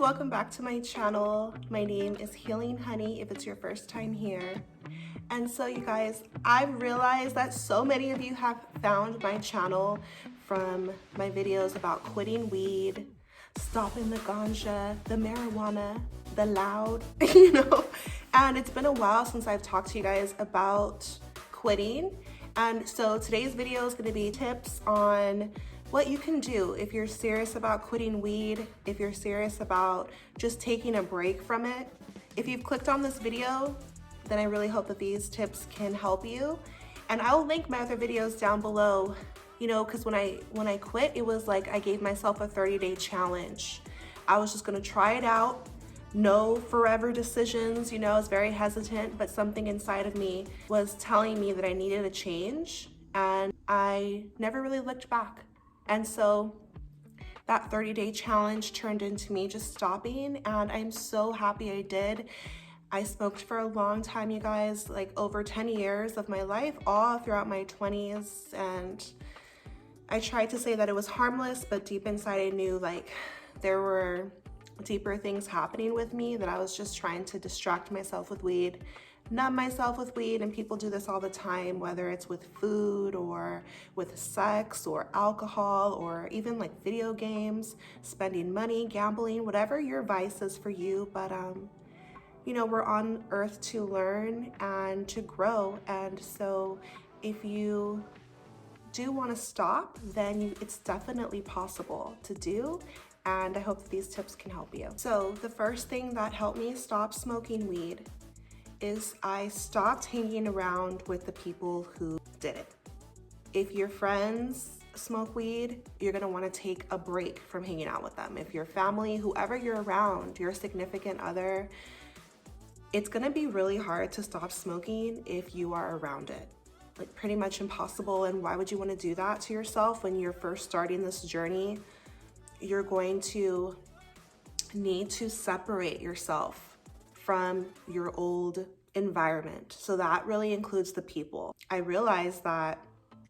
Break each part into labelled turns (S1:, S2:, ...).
S1: welcome back to my channel. My name is Healing Honey if it's your first time here. And so you guys, I've realized that so many of you have found my channel from my videos about quitting weed, stopping the ganja, the marijuana, the loud, and it's been a while since I've talked to you guys about quitting. And so today's video is going to be tips on what you can do if you're serious about quitting weed, if you're serious about just taking a break from it. If you've clicked on this video, then I really hope that these tips can help you. And I'll link my other videos down below, because when I quit, it was like I gave myself a 30-day challenge. I was just gonna try it out. No forever decisions, I was very hesitant, but something inside of me was telling me that I needed a change, and I never really looked back. And so that 30-day challenge turned into me just stopping, and I'm so happy I did. I smoked for a long time, you guys, like over 10 years of my life, all throughout my 20s, and I tried to say that it was harmless, but deep inside I knew like there were deeper things happening with me, that I was just trying to distract myself with weed, numb myself with weed. And people do this all the time, whether it's with food or with sex or alcohol or even like video games, spending money, gambling, whatever your vice is for you. But we're on earth to learn and to grow. And so if you do want to stop, then it's definitely possible to do. And I hope that these tips can help you. So the first thing that helped me stop smoking weed is I stopped hanging around with the people who did it. If your friends smoke weed, you're gonna wanna take a break from hanging out with them. If your family, whoever you're around, your significant other, it's gonna be really hard to stop smoking if you are around it. Like pretty much impossible. And why would you wanna do that to yourself when you're first starting this journey? You're going to need to separate yourself from your old environment. So that really includes the people. I realized that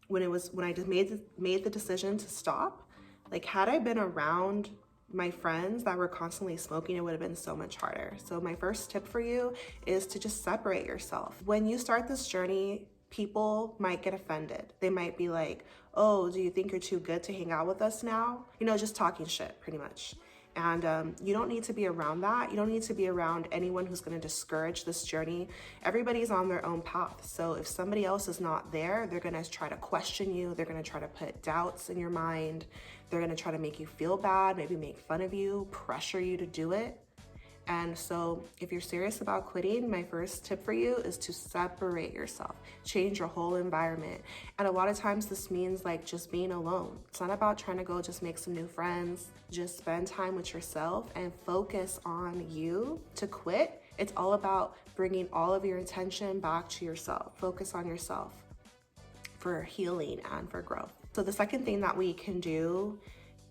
S1: when I just made the decision to stop, like had I been around my friends that were constantly smoking, it would have been so much harder. So my first tip for you is to just separate yourself. When you start this journey, people might get offended. They might be like, oh, do you think you're too good to hang out with us now? Just talking shit pretty much. And you don't need to be around that. You don't need to be around anyone who's going to discourage this journey. Everybody's on their own path. So if somebody else is not there, they're going to try to question you. They're going to try to put doubts in your mind. They're going to try to make you feel bad, maybe make fun of you, pressure you to do it. And so if you're serious about quitting, my first tip for you is to separate yourself, change your whole environment. And a lot of times this means like just being alone. It's not about trying to go just make some new friends, just spend time with yourself and focus on you to quit. It's all about bringing all of your attention back to yourself. Focus on yourself for healing and for growth. So the second thing that we can do,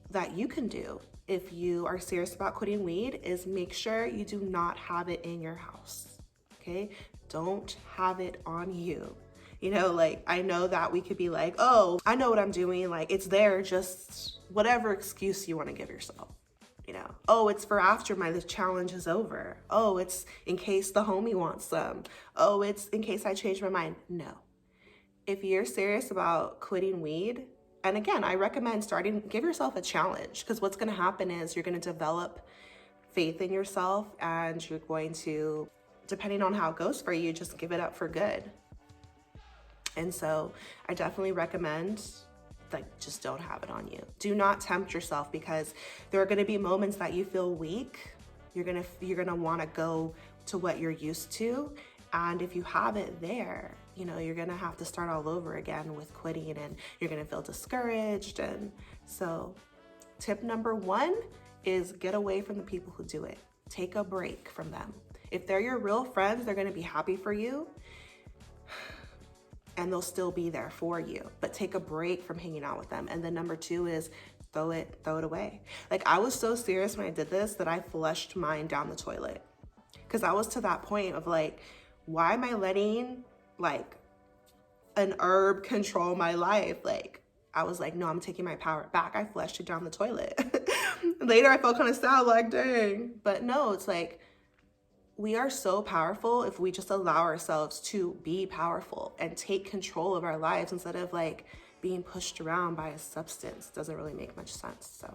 S1: that you can do, if you are serious about quitting weed, is make sure you do not have it in your house, okay? Don't have it on you. I know that we could be like, oh, I know what I'm doing. Like it's there, just whatever excuse you want to give yourself. Oh, it's for after the challenge is over. Oh, it's in case the homie wants some. Oh, it's in case I change my mind. No. If you're serious about quitting weed, and again, I recommend give yourself a challenge, because what's going to happen is you're going to develop faith in yourself, and you're going to, depending on how it goes for you, just give it up for good. And so I definitely recommend just don't have it on you. Do not tempt yourself, because there are going to be moments that you feel weak. You're going to want to go to what you're used to. And if you have it there, you're going to have to start all over again with quitting, and you're going to feel discouraged. And so tip number 1 is get away from the people who do it. Take a break from them. If they're your real friends, they're going to be happy for you and they'll still be there for you, but take a break from hanging out with them. And then number 2 is throw it away. Like I was so serious when I did this that I flushed mine down the toilet, because I was to that point of like, why am I letting like an herb control my life? Like I was like, no, I'm taking my power back. I flushed it down the toilet. Later, I felt kind of sad, like, dang. But no, it's like, we are so powerful if we just allow ourselves to be powerful and take control of our lives instead of like being pushed around by a substance. Doesn't really make much sense. So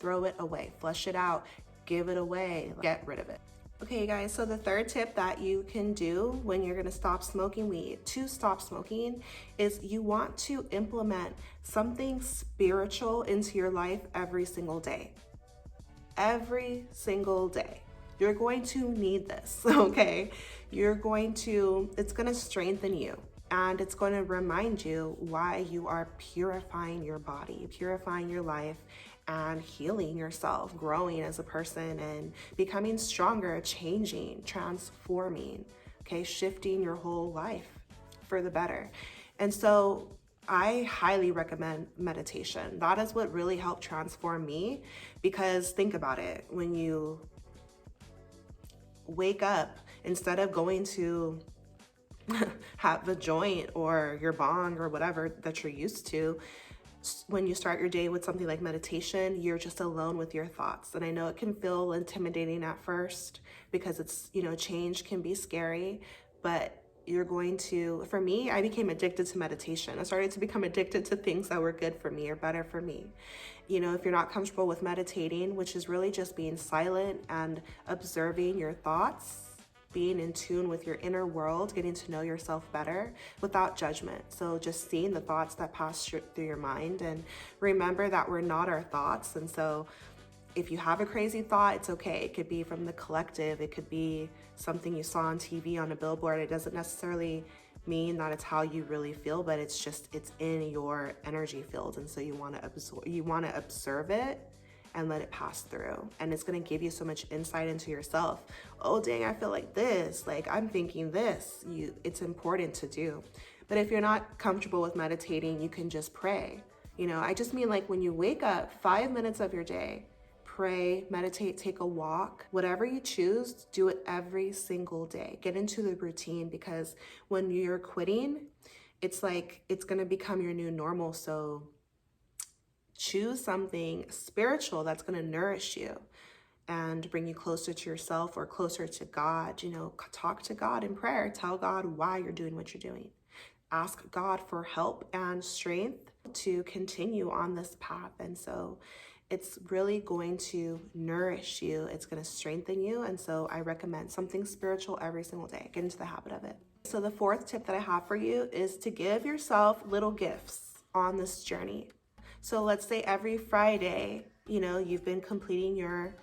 S1: throw it away, flush it out, give it away, get rid of it. Okay, guys, so the third tip that you can do when you're gonna stop smoking weed, to stop smoking, is you want to implement something spiritual into your life every single day. Every single day. You're going to need this, okay? It's gonna strengthen you, and it's going to remind you why you are purifying your body, purifying your life, and healing yourself, growing as a person and becoming stronger, changing, transforming, okay? Shifting your whole life for the better. And so I highly recommend meditation. That is what really helped transform me, because think about it. When you wake up, instead of going to have a joint or your bong or whatever that you're used to, when you start your day with something like meditation, you're just alone with your thoughts. And I know it can feel intimidating at first because it's, change can be scary, but you're going to, for me, I became addicted to meditation. I started to become addicted to things that were good for me or better for me. If you're not comfortable with meditating, which is really just being silent and observing your thoughts, being in tune with your inner world, getting to know yourself better without judgment. So just seeing the thoughts that pass through your mind, and remember that we're not our thoughts. And so if you have a crazy thought, it's okay. It could be from the collective. It could be something you saw on TV, on a billboard. It doesn't necessarily mean that it's how you really feel, but it's in your energy field. And so you want to observe it and let it pass through. And it's going to give you so much insight into yourself. Oh, dang, I feel like this, like I'm thinking this. It's important to do. But if you're not comfortable with meditating, you can just pray. I just mean, like, when you wake up, 5 minutes of your day, pray, meditate, take a walk, whatever you choose, do it every single day. Get into the routine, because when you're quitting, it's like, it's going to become your new normal. So choose something spiritual that's going to nourish you and bring you closer to yourself or closer to God. Talk to God in prayer. Tell God why you're doing what you're doing. Ask God for help and strength to continue on this path. And so it's really going to nourish you. It's going to strengthen you. And so I recommend something spiritual every single day. Get into the habit of it. So the fourth tip that I have for you is to give yourself little gifts on this journey. So let's say every Friday, you've been completing your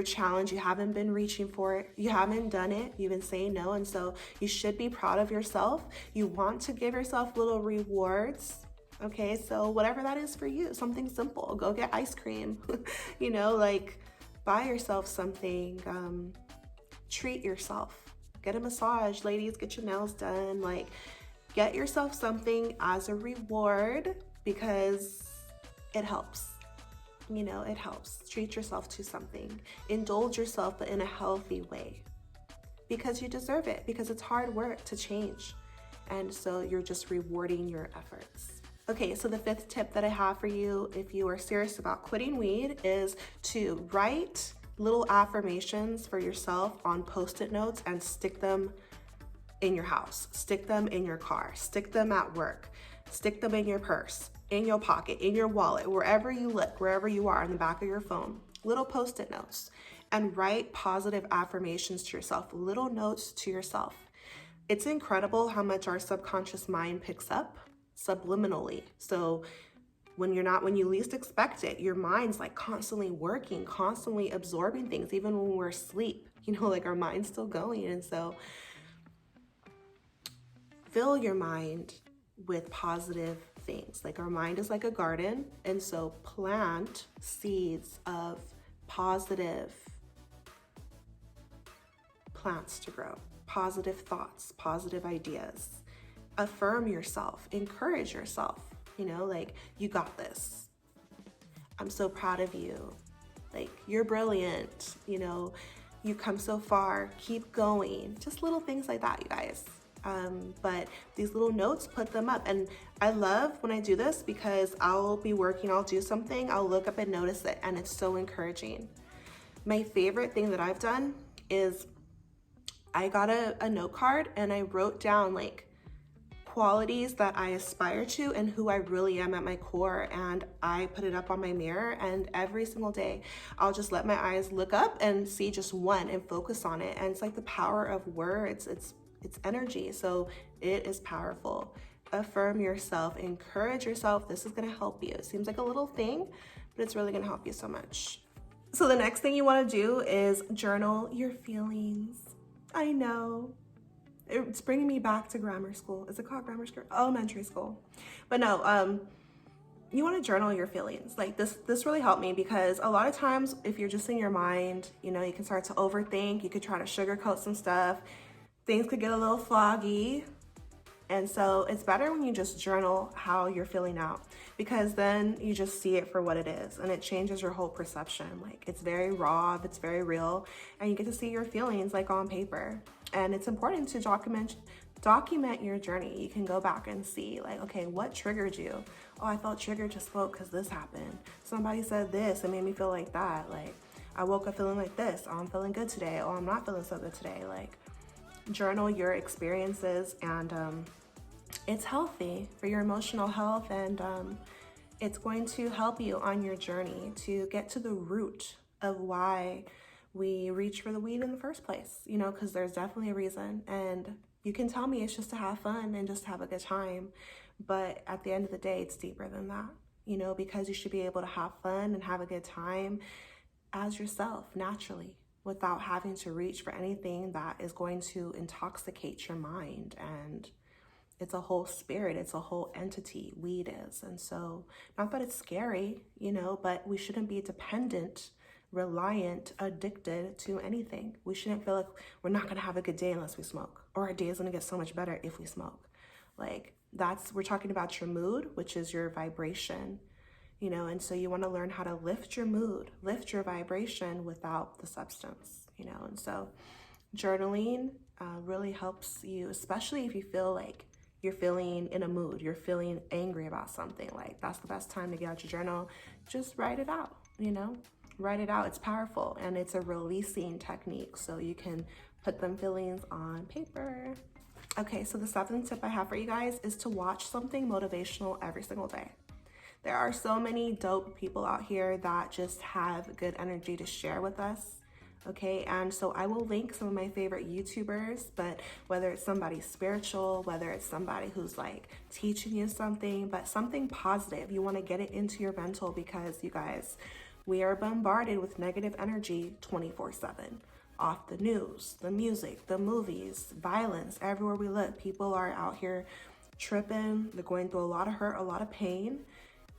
S1: challenge. You haven't been reaching for it. You haven't done it. You've been saying no. And so you should be proud of yourself. You want to give yourself little rewards. Okay, so whatever that is for you, something simple. Go get ice cream, like buy yourself something, treat yourself, get a massage. Ladies, get your nails done. Like, get yourself something as a reward, because it helps. It helps. Treat yourself to something. Indulge yourself, but in a healthy way, because you deserve it, because it's hard work to change. And so you're just rewarding your efforts. Okay, so the fifth tip that I have for you, if you are serious about quitting weed, is to write little affirmations for yourself on Post-it notes and stick them in your house, stick them in your car, stick them at work, stick them in your purse, in your pocket, in your wallet, wherever you look, wherever you are, in the back of your phone, little Post-it notes, and write positive affirmations to yourself, little notes to yourself. It's incredible how much our subconscious mind picks up subliminally. So when you least expect it, your mind's like constantly working, constantly absorbing things, even when we're asleep, like our mind's still going. And so fill your mind with positive things. Like, our mind is like a garden. And so plant seeds of positive plants to grow, positive thoughts, positive ideas. Affirm yourself, encourage yourself, like, you got this. I'm so proud of you. Like, you're brilliant. You've come so far. Keep going. Just little things like that, you guys. But these little notes, put them up. And I love when I do this because I'll be working, I'll do something, I'll look up and notice it, and it's so encouraging. My favorite thing that I've done is I got a note card and I wrote down like qualities that I aspire to and who I really am at my core, and I put it up on my mirror, and every single day I'll just let my eyes look up and see just one and focus on it. And it's like the power of words, it's energy, so it is powerful. Affirm yourself, encourage yourself. This is going to help you. It seems like a little thing, but it's really going to help you so much. So the next thing you want to do is journal your feelings. I know, it's bringing me back to grammar school. Is it called grammar school? Elementary school. But no, you want to journal your feelings. Like this really helped me, because a lot of times if you're just in your mind, you know, you can start to overthink. You could try to sugarcoat some stuff. Things could get a little foggy. And so it's better when you just journal how you're feeling out, because then you just see it for what it is, and it changes your whole perception. Like, it's very raw, it's very real, and you get to see your feelings like on paper. And it's important to document your journey. You can go back and see, like, okay, what triggered you? Oh, I felt triggered to smoke because this happened. Somebody said this, it made me feel like that. Like, I woke up feeling like this. Oh, I'm feeling good today. Oh, I'm not feeling so good today. Like, journal your experiences, and it's healthy for your emotional health, and it's going to help you on your journey to get to the root of why we reach for the weed in the first place, you know, because there's definitely a reason. And you can tell me it's just to have fun and just have a good time, but at the end of the day, it's deeper than that, you know, because you should be able to have fun and have a good time as yourself naturally, without having to reach for anything that is going to intoxicate your mind. And it's a whole spirit, it's a whole entity, weed is. And so, not that it's scary, you know, but we shouldn't be dependent, reliant, addicted to anything. We shouldn't feel like we're not gonna have a good day unless we smoke, or our day is gonna get so much better if we smoke. Like, we're talking about your mood, which is your vibration, you know, and so you wanna learn how to lift your mood, lift your vibration without the substance, you know. And so journaling really helps you, especially if you feel like you're feeling in a mood, you're feeling angry about something. Like, that's the best time to get out your journal. Just write it out, you know, write it out. It's powerful, and it's a releasing technique, so you can put them feelings on paper. Okay, so the 7th tip I have for you guys is to watch something motivational every single day. There are so many dope people out here that just have good energy to share with us. Okay, and so I will link some of my favorite YouTubers, but whether it's somebody spiritual, whether it's somebody who's like teaching you something, but something positive, you want to get it into your mental, because you guys, we are bombarded with negative energy 24/7. Off the news, the music, the movies, violence, everywhere we look. People are out here tripping, they're going through a lot of hurt, a lot of pain.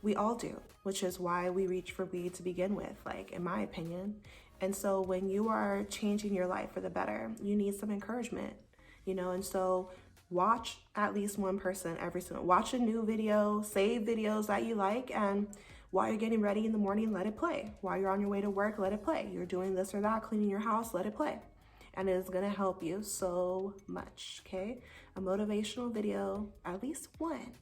S1: We all do, which is why we reach for weed to begin with, like, in my opinion. And so when you are changing your life for the better, you need some encouragement, you know. And so watch at least one person watch a new video, save videos that you like, and while you're getting ready in the morning, let it play. While you're on your way to work, let it play. You're doing this or that, cleaning your house, let it play. And it is gonna help you so much, okay? A motivational video, at least one,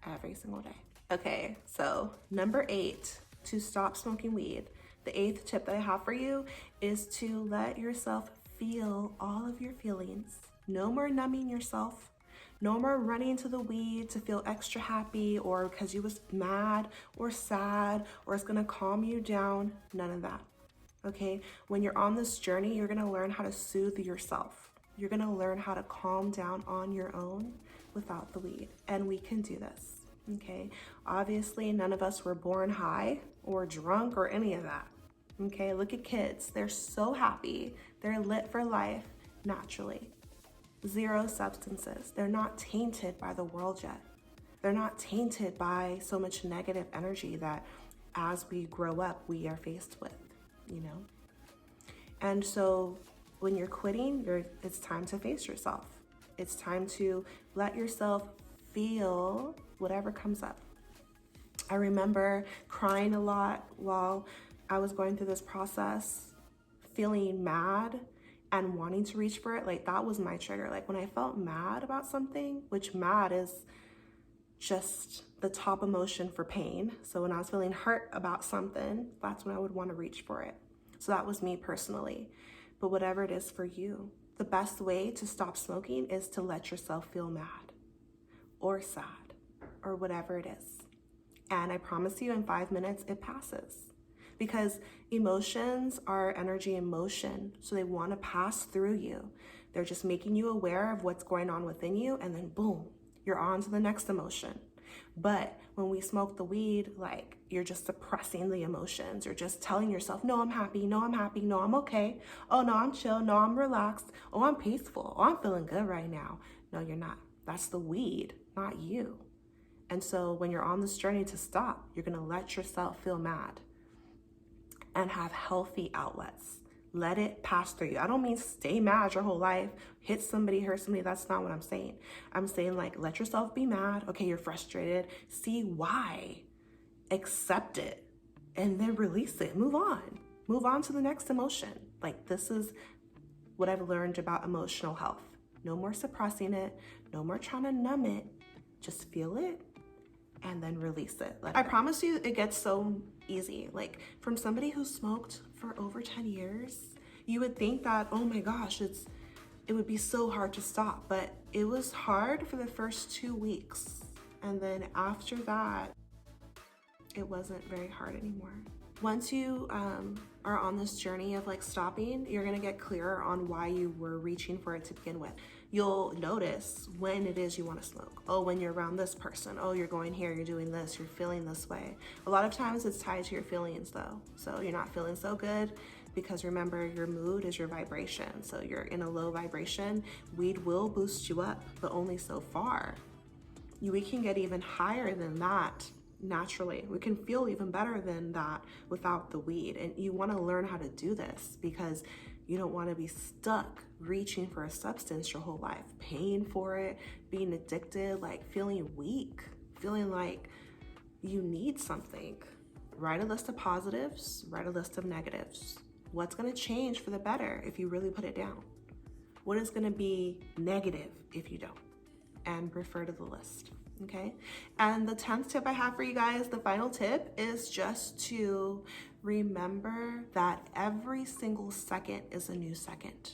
S1: every single day. Okay, so number 8, to stop smoking weed. The 8th tip that I have for you is to let yourself feel all of your feelings. No more numbing yourself. No more running to the weed to feel extra happy, or because you was mad or sad, or it's gonna calm you down. None of that, okay? When you're on this journey, you're gonna learn how to soothe yourself. You're gonna learn how to calm down on your own without the weed, and we can do this, okay? Obviously, none of us were born high or drunk or any of that, okay? Look at kids, they're so happy. They're lit for life naturally. 0 substances. They're not tainted by the world yet. They're not tainted by so much negative energy that as we grow up, we are faced with, you know? And so when you're quitting, it's time to face yourself. It's time to let yourself feel whatever comes up. I remember crying a lot while I was going through this process, feeling mad and wanting to reach for it, like that was my trigger. Like when I felt mad about something, which mad is just the top emotion for pain. So when I was feeling hurt about something, that's when I would want to reach for it. So that was me personally. But whatever it is for you, the best way to stop smoking is to let yourself feel mad or sad or whatever it is. And I promise you in 5 minutes, it passes. Because emotions are energy in motion, so they want to pass through you. They're just making you aware of what's going on within you, and then boom, you're on to the next emotion. But when we smoke the weed, like you're just suppressing the emotions. You're just telling yourself, no, I'm happy. No, I'm happy. No, I'm okay. Oh, no, I'm chill. No, I'm relaxed. Oh, I'm peaceful. Oh, I'm feeling good right now. No, you're not. That's the weed, not you. And so when you're on this journey to stop, you're going to let yourself feel mad and have healthy outlets. Let it pass through you. I don't mean stay mad your whole life, hit somebody, hurt somebody. That's not what I'm saying. I'm saying like, let yourself be mad. Okay, you're frustrated. See why. Accept it. And then release it. Move on. Move on to the next emotion. Like this is what I've learned about emotional health. No more suppressing it. No more trying to numb it. Just feel it and then release it. I promise you it gets so easy. Like from somebody who smoked for over 10 years, you would think that, oh my gosh, it would be so hard to stop, but it was hard for the first 2 weeks. And then after that, it wasn't very hard anymore. Once you are on this journey of like stopping, you're gonna get clearer on why you were reaching for it to begin with. You'll notice when it is you wanna smoke. Oh, when you're around this person. Oh, you're going here, you're doing this, you're feeling this way. A lot of times it's tied to your feelings though. So you're not feeling so good because remember your mood is your vibration. So you're in a low vibration, weed will boost you up, but only so far. We can get even higher than that naturally. We can feel even better than that without the weed. And you want to learn how to do this because you don't want to be stuck reaching for a substance your whole life, paying for it, being addicted, like feeling weak, feeling like you need something. Write a list of positives, write a list of negatives. What's going to change for the better if you really put it down? What is going to be negative if you don't? And refer to the list. Okay. And the 10th tip I have for you guys, the final tip, is just to remember that every single second is a new second.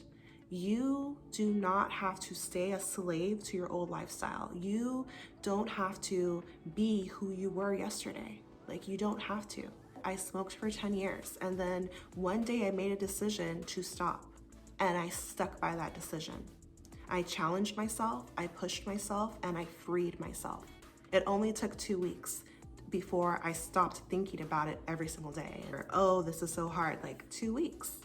S1: You do not have to stay a slave to your old lifestyle. You don't have to be who you were yesterday. Like you don't have to. I smoked for 10 years and then one day I made a decision to stop and I stuck by that decision. I challenged myself, I pushed myself, and I freed myself. It only took 2 weeks before I stopped thinking about it every single day. Or, oh, this is so hard, like 2 weeks.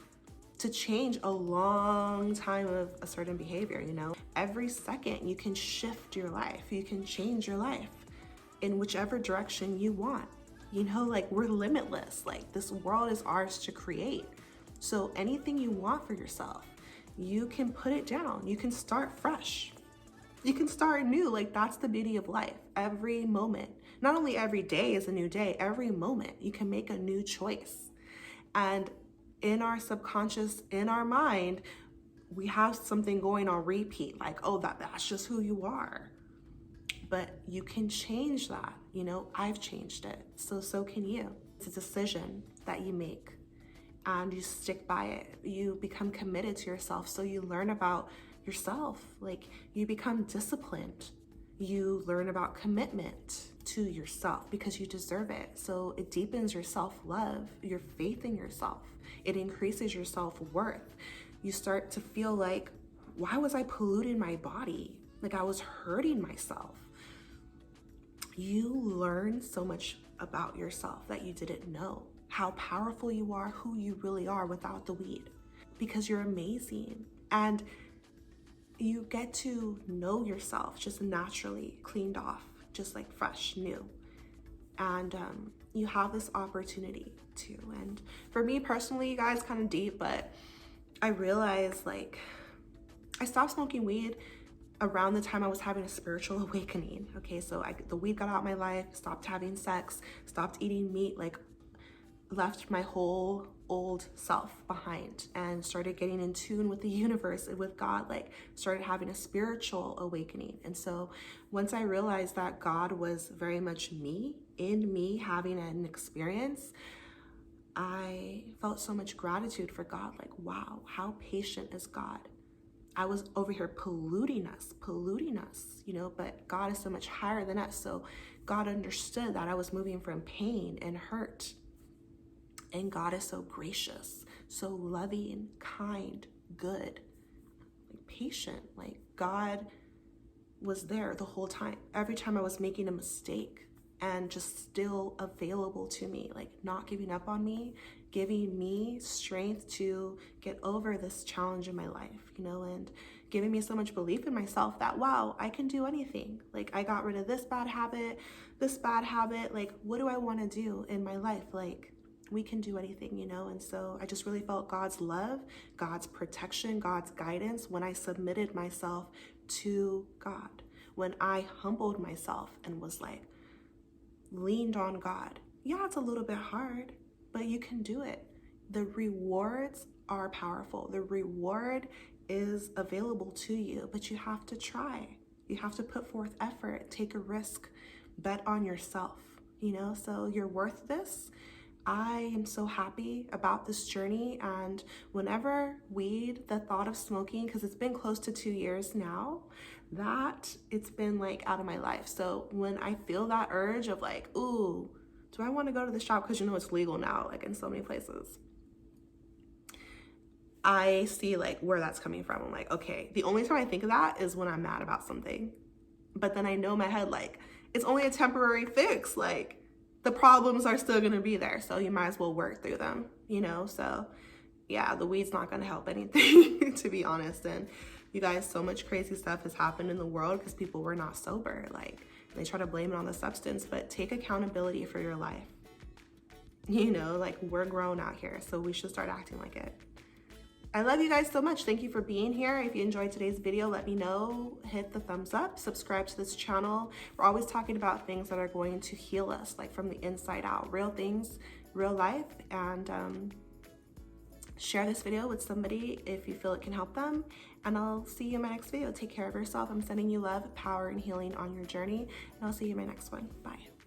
S1: To change a long time of a certain behavior, you know? Every second you can shift your life. You can change your life in whichever direction you want. You know, like we're limitless. Like this world is ours to create. So anything you want for yourself, you can put it down. You can start fresh. You can start new. Like that's the beauty of life. Every moment, not only every day is a new day, every moment you can make a new choice. And in our subconscious, in our mind, we have something going on repeat, like, oh, that's just who you are. But you can change that. You know, I've changed it. So can you. It's a decision that you make. And you stick by it. You become committed to yourself. So you learn about yourself. Like you become disciplined. You learn about commitment to yourself because you deserve it. So it deepens your self-love, your faith in yourself. It increases your self-worth. You start to feel like, why was I polluting my body? Like I was hurting myself. You learn so much about yourself that you didn't know. How powerful you are, who you really are without the weed, because you're amazing. And you get to know yourself just naturally cleaned off, just like fresh, new. And you have this opportunity to. And for me personally, you guys, kind of deep, but I realized like I stopped smoking weed around the time I was having a spiritual awakening. Okay, so the weed got out of my life, stopped having sex, stopped eating meat, like left my whole old self behind and started getting in tune with the universe and with God, like started having a spiritual awakening. And so once I realized that God was very much me, in me having an experience, I felt so much gratitude for God. Like, wow, how patient is God? I was over here polluting us, you know, but God is so much higher than us. So God understood that I was moving from pain and hurt. And God is so gracious, so loving, kind, good, like patient. Like God was there the whole time. Every time I was making a mistake, and just still available to me, like not giving up on me, giving me strength to get over this challenge in my life, you know, and giving me so much belief in myself that, wow, I can do anything. Like I got rid of this bad habit, like what do I want to do in my life? Like we can do anything, you know? And so I just really felt God's love, God's protection, God's guidance when I submitted myself to God, when I humbled myself and was like, leaned on God. Yeah, it's a little bit hard, but you can do it. The rewards are powerful. The reward is available to you, but you have to try. You have to put forth effort, take a risk, bet on yourself, you know? So you're worth this. I am so happy about this journey, and whenever weed, the thought of smoking, because it's been close to 2 years now, that it's been like out of my life. So when I feel that urge of like, ooh, do I want to go to the shop, because you know it's legal now, like in so many places, I see like where that's coming from. I'm like, okay, the only time I think of that is when I'm mad about something, but then I know in my head, like, it's only a temporary fix, like the problems are still going to be there, so you might as well work through them, you know? So yeah, the weed's not going to help anything, to be honest. And you guys, so much crazy stuff has happened in the world because people were not sober. Like, they try to blame it on the substance, but take accountability for your life. You know, like, we're grown out here, so we should start acting like it. I love you guys so much. Thank you for being here. If you enjoyed today's video, let me know. Hit the thumbs up, subscribe to this channel. We're always talking about things that are going to heal us, like from the inside out, real things, real life. And share this video with somebody if you feel it can help them. And I'll see you in my next video. Take care of yourself. I'm sending you love, power, and healing on your journey. And I'll see you in my next one. Bye.